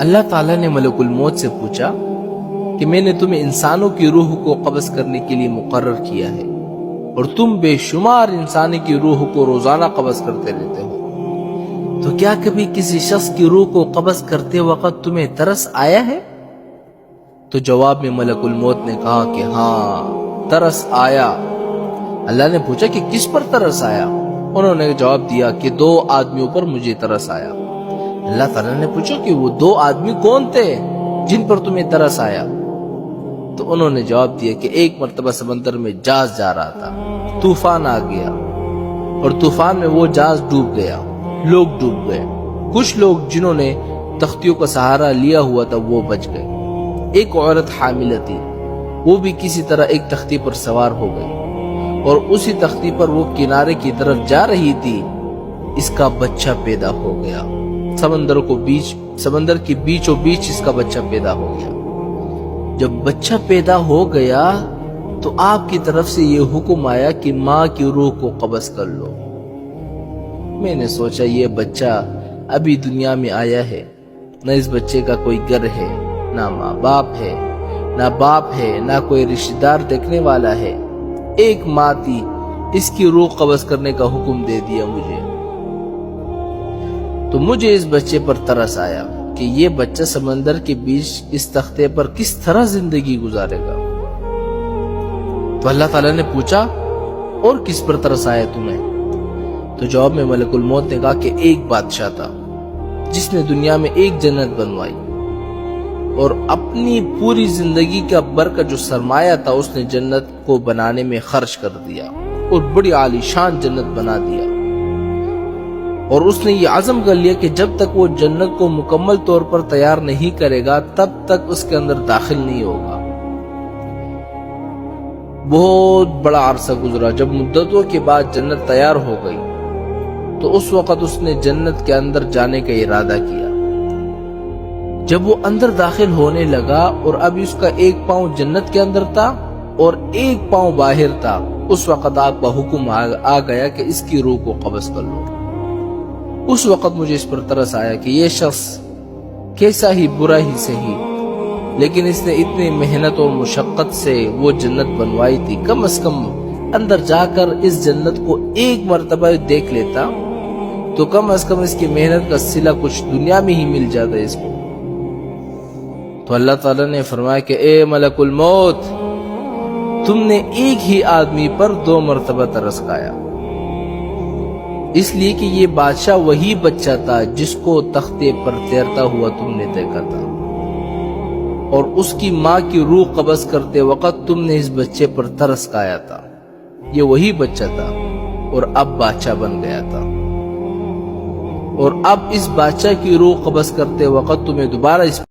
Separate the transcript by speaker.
Speaker 1: اللہ تعالیٰ نے ملک الموت سے پوچھا کہ میں نے تمہیں انسانوں کی روح کو قبض کرنے کے لیے مقرر کیا ہے اور تم بے شمار انسانی کی روح کو روزانہ قبض کرتے رہتے ہو، تو کیا کبھی کسی شخص کی روح کو قبض کرتے وقت تمہیں ترس آیا ہے؟ تو جواب میں ملک الموت نے کہا کہ ہاں، ترس آیا۔ اللہ نے پوچھا کہ کس پر ترس آیا؟ انہوں نے جواب دیا کہ 2 آدمیوں پر مجھے ترس آیا۔ اللہ تعالیٰ نے پوچھا کہ وہ 2 آدمی کون تھے جن پر تمہیں ترس آیا؟ تو انہوں نے جواب دیا کہ ایک مرتبہ سمندر میں جہاز جا رہا تھا، طوفان آ گیا اور طوفان میں وہ جہاز ڈوب گیا، لوگ ڈوب گئے، کچھ لوگ جنہوں نے تختیوں کا سہارا لیا ہوا تھا وہ بچ گئے۔ ایک عورت حاملہ تھی، وہ بھی کسی طرح ایک تختی پر سوار ہو گئی اور اسی تختی پر وہ کنارے کی طرف جا رہی تھی، اس کا بچہ پیدا ہو گیا۔ سمندر کے بیچوں بیچ اس کا بچہ پیدا ہو گیا۔ جب بچہ پیدا ہو گیا تو آپ کی طرف سے یہ حکم آیا کہ ماں کی روح کو قبض کر لو۔ میں نے سوچا یہ بچہ ابھی دنیا میں آیا ہے، نہ اس بچے کا کوئی گھر ہے، نہ ماں باپ ہے، نہ کوئی رشتہ دار دیکھنے والا ہے، ایک ماں تھی، اس کی روح قبض کرنے کا حکم دے دیا مجھے۔ تو مجھے اس بچے پر ترس آیا کہ یہ بچہ سمندر کے بیچ اس تختے پر کس طرح زندگی گزارے گا۔ تو اللہ تعالیٰ نے پوچھا اور کس پر ترس آیا تمہیں؟ تو جواب میں ملک الموت نے کہا کہ ایک بادشاہ تھا جس نے دنیا میں ایک جنت بنوائی اور اپنی پوری زندگی کا بھر کا جو سرمایہ تھا اس نے جنت کو بنانے میں خرچ کر دیا اور بڑی عالی شان جنت بنا دیا، اور اس نے یہ عزم کر لیا کہ جب تک وہ جنت کو مکمل طور پر تیار نہیں کرے گا تب تک اس کے اندر داخل نہیں ہوگا۔ بہت بڑا عرصہ گزرا، جب مدتوں کے بعد جنت تیار ہو گئی تو اس وقت اس نے جنت کے اندر جانے کا ارادہ کیا۔ جب وہ اندر داخل ہونے لگا اور اب اس کا ایک پاؤں جنت کے اندر تھا اور ایک پاؤں باہر تھا، اس وقت آپ کا حکم آ گیا کہ اس کی روح کو قبض کر لو۔ اس وقت مجھے اس پر ترس آیا کہ یہ شخص کیسا ہی برا ہی صحیح، لیکن اس نے اتنی محنت اور مشقت سے وہ جنت بنوائی تھی، کم از کم اندر جا کر اس جنت کو ایک مرتبہ دیکھ لیتا تو کم از کم اس کی محنت کا صلہ کچھ دنیا میں ہی مل جاتا اس کو۔ تو اللہ تعالیٰ نے فرمایا کہ اے ملک الموت، تم نے ایک ہی آدمی پر 2 مرتبہ ترس کھایا، اس لیے کہ یہ بادشاہ وہی بچہ تھا جس کو تختے پر تیرتا ہوا تم نے دیکھا تھا، اور اس کی ماں کی روح قبض کرتے وقت تم نے اس بچے پر ترس کھایا تھا۔ یہ وہی بچہ تھا اور اب بادشاہ بن گیا تھا، اور اب اس بادشاہ کی روح قبض کرتے وقت تمہیں دوبارہ اس